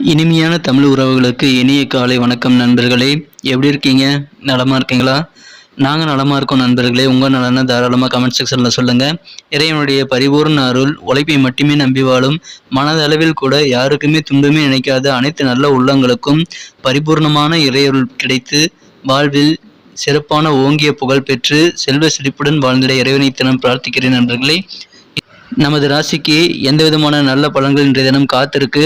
இனிமையான தமிழ் உறவுகளுக்கு இனிய காலை வணக்கம் நண்பர்களே. எப்படி இருக்கீங்க? நலமா இருக்கீங்களா? நாங்கள் நலமா இருக்கோம் நண்பர்களே. உங்கள் நலனை தாராளமாக கமெண்ட் செக்ஷனில் சொல்லுங்கள். இறைவனுடைய பரிபூர்ண அருள் உழைப்பை மட்டுமே நம்பி வாழும் மனதளவில் கூட யாருக்குமே துன்பமே நினைக்காத அனைத்து நல்ல உள்ளங்களுக்கும் பரிபூர்ணமான இறையருள் கிடைத்து வாழ்வில் சிறப்பான ஓங்கிய புகழ் பெற்று செல்வ செழிப்புடன் வாழ்ந்திட இறைவனை தினம் பிரார்த்திக்கிறேன் நண்பர்களே. நமது ராசிக்கு எந்த விதமான நல்ல பலன்கள் இன்றைய தினம் காத்திருக்கு,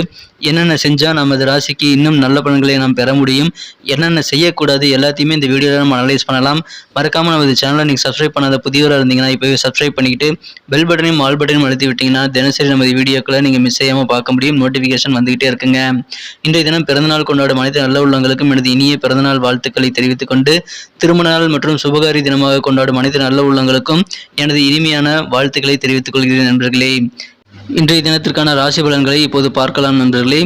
என்னென்ன செஞ்சால் நமது ராசிக்கு இன்னும் நல்ல பலன்களை நாம் பெற முடியும், என்னென்ன செய்யக்கூடாது எல்லாத்தையுமே இந்த வீடியோவில் நம்ம அனலைஸ் பண்ணலாம். மறக்காமல் நமது சேனலை நீங்கள் சப்ஸ்கிரைப் பண்ணாத புதியவராக இருந்தீங்கன்னா இப்போவே சப்ஸ்கிரைப் பண்ணிக்கிட்டு பெல் பட்டனையும் ஆல் பட்டனையும் அழுத்தி விட்டிங்கன்னா தினசரி நமது வீடியோக்களை நீங்கள் மிஸ் செய்யாமல் பார்க்க முடியும். நோட்டிஃபிகேஷன் வந்துகிட்டே இருக்குங்க. இன்றைய தினம் பிறந்தநாள் கொண்டாடும் அனைத்து நல்ல உள்ளங்களுக்கும் எனது இனிய பிறந்தநாள் வாழ்த்துக்களை தெரிவித்துக் கொண்டு, திருமண நாள் மற்றும் சுபகாரி தினமாக கொண்டாடும் அனைத்து நல்ல உள்ளங்களுக்கும் எனது இனிமையான வாழ்த்துக்களை தெரிவித்துக் கொள்கிறேன் நண்பர்களே. இன்றைய தினத்திற்கான ராசி பலன்களை இப்போது பார்க்கலாம் நண்பர்களே.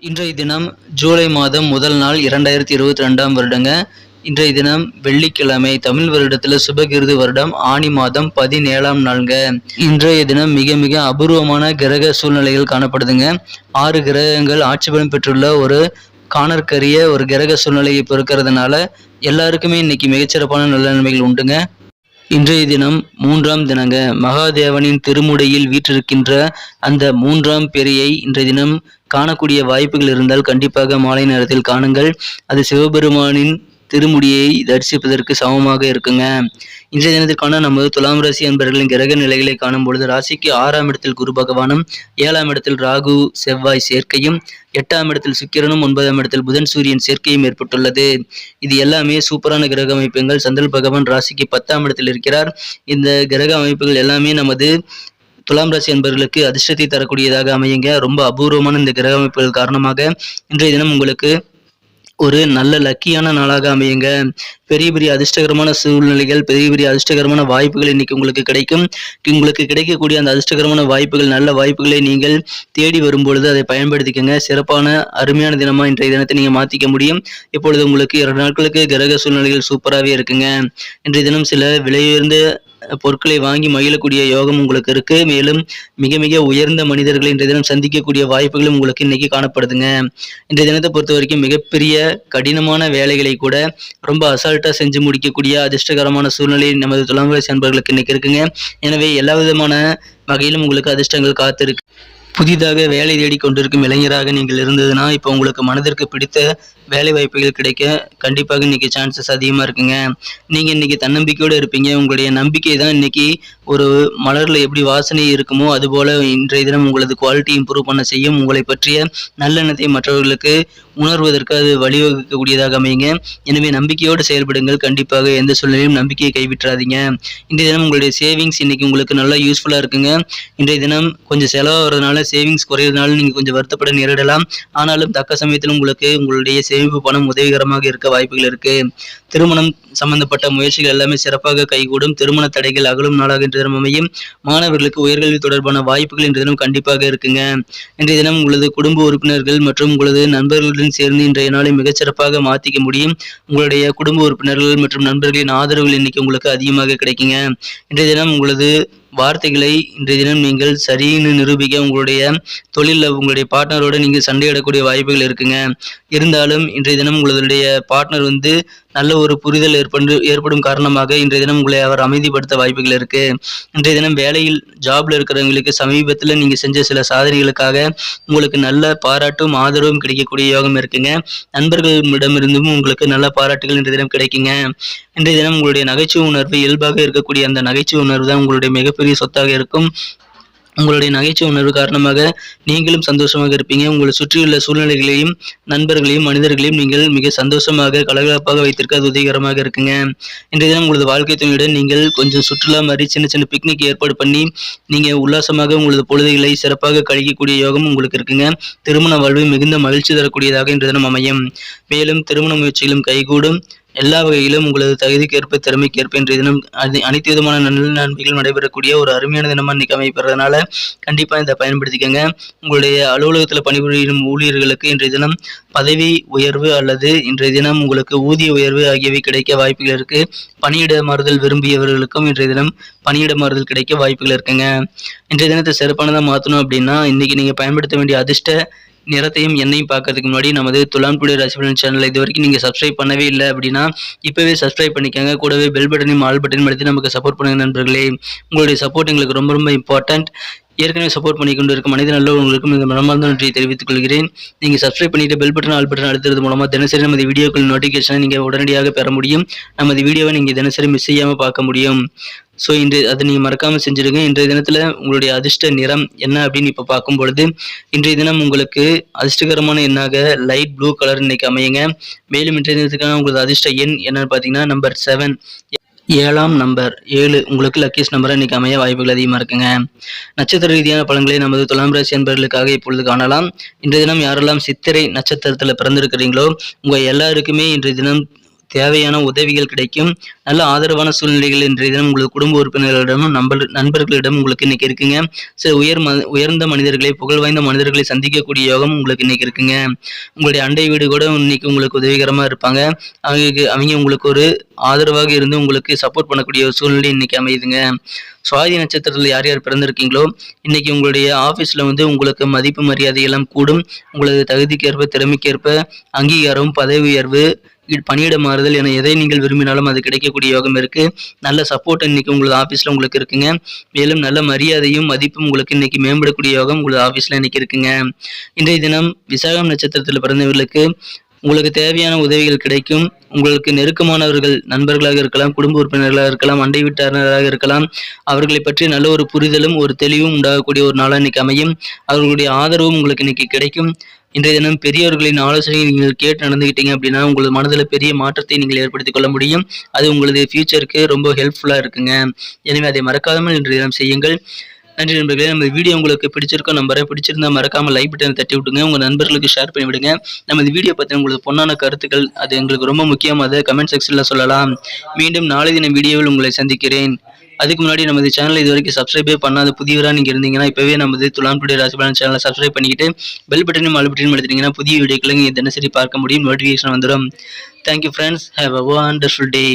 இன்றைய தினம் ஜூலை மாதம் முதல் நாள் 2022 வருடங்க. இன்றைய தினம் வெள்ளிக்கிழமை, தமிழ் வருடத்தில் சுபகிருது வருடம் ஆணி மாதம் 17ஆம் நாளுங்க. இன்றைய தினம் மிக மிக அபூர்வமான கிரக சூழ்நிலைகள் காணப்படுதுங்க. 6 கிரகங்கள் ஆட்சி பலம் பெற்றுள்ள ஒரு காணற்கரிய ஒரு கிரக சூழ்நிலையை பொறுக்கிறதுனால எல்லாருக்குமே இன்னைக்கு மிகச்சிறப்பான நல்ல நன்மைகள் உண்டுங்க. இன்றைய தினம் 3ஆம் தினங்க. மகாதேவனின் திருமுடையில் வீற்றிருக்கின்ற அந்த 3ஆம் பெரியை இன்றைய தினம் காணக்கூடிய வாய்ப்புகள் இருந்தால் கண்டிப்பாக மாலை நேரத்தில் காணுங்கள். அது சிவபெருமானின் திருமுடியை தரிசிப்பதற்கு சமமாக இருக்குங்க. இன்றைய தினத்திற்கான நமது துலாம் ராசி அன்பர்களின் கிரக நிலைகளை காணும் பொழுது ராசிக்கு 6ஆம் இடத்தில் குரு பகவானும், 7ஆம் இடத்தில் ராகு செவ்வாய் சேர்க்கையும், 8ஆம் இடத்தில் சுக்கிரனும், 9ஆம் இடத்தில் புதன் சூரியன் சேர்க்கையும் ஏற்பட்டுள்ளது. இது எல்லாமே சூப்பரான கிரக அமைப்புகள். சந்திர பகவான் ராசிக்கு 10ஆம் இடத்தில் இருக்கிறார். இந்த கிரக அமைப்புகள் எல்லாமே நமது துலாம் ராசி அன்பர்களுக்கு அதிர்ஷ்டத்தை தரக்கூடியதாக அமையுங்க. ரொம்ப அபூர்வமான இந்த கிரக அமைப்புகள் காரணமாக இன்றைய தினம் உங்களுக்கு ஒரு நல்ல லக்கியான நாளாக அமையுங்க. பெரிய பெரிய அதிர்ஷ்டகரமான சூழ்நிலைகள், பெரிய பெரிய அதிர்ஷ்டகரமான வாய்ப்புகள் இன்னைக்கு உங்களுக்கு கிடைக்கும். உங்களுக்கு கிடைக்கக்கூடிய அந்த அதிர்ஷ்டகரமான வாய்ப்புகள், நல்ல வாய்ப்புகளை நீங்கள் தேடி வரும்பொழுது அதை பயன்படுத்திக்கங்க. சிறப்பான அருமையான தினமா இன்றைய தினத்தை நீங்க மாத்திக்க முடியும். இப்பொழுது உங்களுக்கு 2 நாட்களுக்கு கிரக சூழ்நிலைகள் சூப்பராகவே இருக்குங்க. இன்றைய தினம் சில விலையுயர்ந்த பொருட்களை வாங்கி மகிழக்கூடிய யோகம் உங்களுக்கு இருக்கு. மேலும் மிக மிக உயர்ந்த மனிதர்களை இன்றைய தினம் சந்திக்கக்கூடிய வாய்ப்புகளும் உங்களுக்கு இன்னைக்கு காணப்படுதுங்க. இன்றைய தினத்தை பொறுத்த வரைக்கும் மிகப்பெரிய கடினமான வேலைகளை கூட ரொம்ப அசால்ட்டா செஞ்சு முடிக்கக்கூடிய அதிர்ஷ்டகரமான சூழ்நிலை நமது துலாம் ராசி அன்பர்களுக்கு இன்னைக்கு இருக்குங்க. எனவே எல்லா விதமான வகையிலும் உங்களுக்கு அதிர்ஷ்டங்கள் காத்திருக்கு. புதிதாக வேலை தேடி கொண்டிருக்கும் இளைஞராக நீங்கள் இருந்ததுன்னா இப்போ உங்களுக்கு மனதிற்கு பிடித்த வேலை வாய்ப்புகள் கிடைக்க கண்டிப்பாக இன்னைக்கு சான்சஸ் அதிகமாக இருக்குங்க. நீங்கள் இன்னைக்கு தன்னம்பிக்கையோடு இருப்பீங்க. உங்களுடைய நம்பிக்கை தான் இன்னைக்கு ஒரு மலரில் எப்படி வாசனை இருக்குமோ அதுபோல் இன்றைய தினம் உங்களது குவாலிட்டி இம்ப்ரூவ் பண்ண செய்யும். உங்களை பற்றிய நல்லெண்ணத்தை மற்றவர்களுக்கு உணர்வதற்கு அது வழிவகுக்கக்கூடியதாக அமையுங்க. எனவே நம்பிக்கையோடு செயல்படுங்கள். கண்டிப்பாக எந்த சூழ்நிலையும் நம்பிக்கையை கைவிட்டுறாதீங்க. இன்றைய தினம் உங்களுடைய சேவிங்ஸ் இன்னைக்கு உங்களுக்கு நல்லா யூஸ்ஃபுல்லாக இருக்குங்க. இன்றைய தினம் கொஞ்சம் செலவாகிறதுனால சேவிங்ஸ் குறையிறதுனால நீங்கள் கொஞ்சம் வருத்தப்பட நேரிடலாம். ஆனாலும் தக்க சமயத்தில் உங்களுக்கு உங்களுடைய சேமிப்பு பணம் உதவிகரமாக இருக்க வாய்ப்புகள் இருக்கு. திருமணம் சம்பந்தப்பட்ட முயற்சிகள் எல்லாமே சிறப்பாக கைகூடும். திருமண தடைகள் அகலும் நாளாக இன்றைய தினம் அமையும். மாணவர்களுக்கு உயர்கல்வி தொடர்பான வாய்ப்புகள் இன்றைய தினம் கண்டிப்பாக இருக்குங்க. இன்றைய தினம் உங்களது குடும்ப உறுப்பினர்கள் மற்றும் உங்களது நண்பர்களுடன் சேர்ந்து இன்றைய நாளை மிகச்சிறப்பாக மாற்றிக்க முடியும். உங்களுடைய குடும்ப உறுப்பினர்கள் மற்றும் நண்பர்களின் ஆதரவுகள் இன்னைக்கு உங்களுக்கு அதிகமாக கிடைக்குங்க. இன்றைய தினம் உங்களது வார்த்தைகளை இன்றைய தினம் நீங்கள் சரின்னு நிரூபிக்க உங்களுடைய தொழிலில் உங்களுடைய பார்ட்னரோடு நீங்கள் சண்டையிடக்கூடிய வாய்ப்புகள் இருக்குங்க. இருந்தாலும் இன்றைய தினம் உங்களுடைய பார்ட்னர் நல்ல ஒரு புரிதல் ஏற்படும் காரணமாக இன்றைய தினம் உங்களை அவர் அமைதிப்படுத்த வாய்ப்புகள் இருக்கு. இன்றைய தினம் வேலையில் ஜாப்ல இருக்கிறவங்களுக்கு சமீபத்தில் நீங்க செஞ்ச சில சாதனைகளுக்காக உங்களுக்கு நல்ல பாராட்டும் ஆதரவும் கிடைக்கக்கூடிய யோகம் இருக்குங்க. நண்பர்களிடமிருந்தும் உங்களுக்கு நல்ல பாராட்டுகள் இன்றைய தினம் கிடைக்குங்க. இன்றைய தினம் உங்களுடைய நகைச்சுவை உணர்வு இயல்பாக இருக்கக்கூடிய அந்த நகைச்சுவை உணர்வு தான் உங்களுடைய மிகப்பெரிய சொத்தாக இருக்கும். உங்களுடைய நகைச்சுவை உணர்வு காரணமாக நீங்களும் சந்தோஷமாக இருப்பீங்க. உங்களை சுற்றியுள்ள சூழ்நிலைகளையும் நண்பர்களையும் மனிதர்களையும் நீங்கள் மிக சந்தோஷமாக கலகலப்பாக வைத்திருக்க அது உதவிகரமாக இருக்குங்க. இன்றைய தினம் உங்களது வாழ்க்கை துணையுடன் நீங்கள் கொஞ்சம் சுற்றுலா மாதிரி சின்ன சின்ன பிக்னிக் ஏற்பாடு பண்ணி நீங்கள் உல்லாசமாக உங்களது பொழுதுகளை சிறப்பாக கழிக்கக்கூடிய யோகம் உங்களுக்கு இருக்குங்க. திருமண வாழ்வு மிகுந்த மகிழ்ச்சி தரக்கூடியதாக இன்றைய தினம் அமையும். மேலும் திருமண முயற்சிகளும் கைகூடும். எல்லா வகையிலும் உங்களது தகுதிக்கேற்ப, திறமைக்கேற்ப இன்றைய தினம் அனைத்து விதமான நல்ல நன்மைகளும் நடைபெறக்கூடிய ஒரு அருமையான தினமா இன்னைக்கு அமையப்படுறதுனால கண்டிப்பா இதை பயன்படுத்திக்கங்க. உங்களுடைய அலுவலகத்தில் பணிபுரியும் ஊழியர்களுக்கு இன்றைய தினம் பதவி உயர்வு அல்லது இன்றைய தினம் உங்களுக்கு ஊதிய உயர்வு ஆகியவை கிடைக்க வாய்ப்புகள் இருக்கு. பணியிட மாறுதல் விரும்பியவர்களுக்கும் இன்றைய தினம் பணியிட மாறுதல் கிடைக்க வாய்ப்புகள் இருக்குங்க. இன்றைய தினத்தை சிறப்பானதாக மாற்றணும் அப்படின்னா இன்னைக்கு நீங்க பயன்படுத்த வேண்டிய அதிர்ஷ்ட நிறத்தையும் எண்ணையும் பார்க்கறதுக்கு முன்னாடி நமது துலாம் டுடே ராசி பலன் சேனலை இது வரைக்கும் நீங்கள் சப்ஸ்கிரைப் பண்ணவே இல்லை அப்படின்னா இப்போவே சப்ஸ்கிரைப் பண்ணிக்கோங்க. கூடவே பெல் பட்டனையும் ஆல் பட்டனையும் அழுத்தி நமக்கு சப்போர்ட் பண்ணுங்க நண்பர்களே. உங்களுடைய சப்போர்ட் எங்களுக்கு ரொம்ப ரொம்ப இம்பார்ட்டன்ட். ஏற்கனவே சப்போர்ட் பண்ணி கொண்டு இருக்க மனித நல்லவர்களுக்கும் இந்த மனமார்ந்த நன்றியை தெரிவித்துக் கொள்கிறேன். நீங்கள் சப்ஸ்கிரைப் பண்ணிட்டு பெல் பட்டன் ஆல் பட்டன் அழுத்துறது மூலமாக தினசரி நமது வீடியோக்கள் நோட்டிஃபிகேஷனை நீங்கள் உடனடியாக பெற முடியும். நமது வீடியோவை நீங்கள் தினசரி மிஸ் செய்யாமல் பார்க்க முடியும். ஸோ இன்று அதை நீங்கள் மறக்காமல் செஞ்சுருங்க. இன்றைய தினத்தில் உங்களுடைய அதிர்ஷ்ட நிறம் என்ன அப்படின்னு இப்போ பார்க்கும் பொழுது இன்றைய தினம் உங்களுக்கு அதிர்ஷ்டகரமான எண்ணாக லைட் ப்ளூ கலர் இன்னைக்கு அமையுங்க. மேலும் இன்றைய தினத்துக்கான உங்களது அதிர்ஷ்ட எண் என்னன்னு பார்த்தீங்கன்னா நம்பர் 7, 7ஆம் நம்பர் 7 உங்களுக்கு லக்கியஸ்ட் நம்பராக இன்னைக்கு அமைய வாய்ப்புகள் அதிகமாக இருக்குங்க. நட்சத்திர ரீதியான பலன்களை நமது துலாம் ராசி அன்பர்களுக்காக இப்பொழுது காணலாம். இன்றைய தினம் யாரெல்லாம் சித்திரை நட்சத்திரத்தில் பிறந்திருக்கிறீங்களோ உங்கள் எல்லாருக்குமே இன்றைய தினம் தேவையான உதவிகள் கிடைக்கும். நல்ல ஆதரவான சூழ்நிலைகள் இன்றைய தினம் உங்களுக்கு குடும்ப உறுப்பினர்களிடமும் நண்பர்களிடம் உங்களுக்கு இன்னைக்கு இருக்குங்க. சில உயர்ந்த மனிதர்களை புகழ் வாய்ந்த மனிதர்களை சந்திக்கக்கூடிய யோகம் உங்களுக்கு இன்னைக்கு இருக்குங்க. உங்களுடைய அண்டை வீடு கூட இன்னைக்கு உங்களுக்கு உதவிகரமாக இருப்பாங்க. அவங்க உங்களுக்கு ஒரு ஆதரவாக இருந்து உங்களுக்கு சப்போர்ட் பண்ணக்கூடிய ஒரு சூழ்நிலை இன்னைக்கு அமையுதுங்க. சுவாதி நட்சத்திரத்தில் யார் யார் பிறந்திருக்கீங்களோ இன்னைக்கு உங்களுடைய ஆஃபீஸில் உங்களுக்கு மதிப்பு மரியாதை எல்லாம் கூடும். உங்களது தகுதிக்கேற்ப திறமைக்கேற்ப அங்கீகாரம், பதவி உயர்வு, பணியிட மாறுதல் என எதை நீங்கள் விரும்பினாலும் அது கிடைக்கக்கூடிய யோகம் இருக்கு. நல்ல சப்போர்ட் இன்னைக்கு உங்களது ஆஃபீஸில் உங்களுக்கு இருக்குங்க. மேலும் நல்ல மரியாதையும் மதிப்பும் உங்களுக்கு இன்னைக்கு மேம்படக்கூடிய யோகம் உங்களது ஆஃபீஸில் இன்னைக்கு இருக்குங்க. இன்றைய தினம் விசாகம் நட்சத்திரத்தில் பிறந்தவர்களுக்கு உங்களுக்கு தேவையான உதவிகள் கிடைக்கும். உங்களுக்கு நெருக்கமானவர்கள் நண்பர்களாக இருக்கலாம், குடும்ப உறுப்பினர்களாக இருக்கலாம், அண்டை வீட்டாளராக இருக்கலாம். அவர்களை பற்றி நல்ல ஒரு புரிதலும் ஒரு தெளிவும் உண்டாகக்கூடிய ஒரு நாளாக இன்னைக்கு அமையும். அவர்களுடைய ஆதரவும் உங்களுக்கு இன்னைக்கு கிடைக்கும். இன்றைய தினம் பெரியவர்களின் ஆலோசனையை நீங்கள் கேட்டு நடந்துக்கிட்டீங்க அப்படின்னா உங்களது மனதில் பெரிய மாற்றத்தை நீங்கள் ஏற்படுத்திக் கொள்ள முடியும். அது உங்களது ஃபியூச்சருக்கு ரொம்ப ஹெல்ப்ஃபுல்லாக இருக்குங்க. எனவே அதை மறக்காமல் இன்றைய தினம் செய்யுங்கள். நன்றி நண்பர்களே. நம்ம வீடியோ உங்களுக்கு பிடிச்சிருக்கோம் நம்பரை பிடிச்சிருந்தா மறக்காமல் லைக் பட்டனை தட்டி விட்டுங்க. உங்கள் நண்பர்களுக்கு ஷேர் பண்ணி விடுங்க. நம்ம வீடியோ பற்றி உங்களுக்கு பொன்னான கருத்துக்கள் அது எங்களுக்கு ரொம்ப முக்கியம். அதை கமெண்ட் செக்ஷனில் சொல்லலாம். மீண்டும் நாளை தின வீடியோவில் உங்களை சந்திக்கிறேன். அதுக்கு முன்னாடி நமது சேனல் இது வரைக்கும் சப்ஸ்கிரைபே பண்ணாத புதியவராக நீங்கள் இருந்தீங்கன்னா இப்போவே நமது துலாம் டுடே ராசி பலன் சேனலை சப்ஸ்கிரைப் பண்ணிக்கிட்டு பெல் பட்டனையும் ஆல் பட்டனையும் எடுத்துட்டீங்கன்னா புதிய வீடியோக்களை நீங்கள் தினசரி பார்க்க முடியும். நோட்டிஃபிகேஷன் வந்துடும். Thank you friends. Have a wonderful day.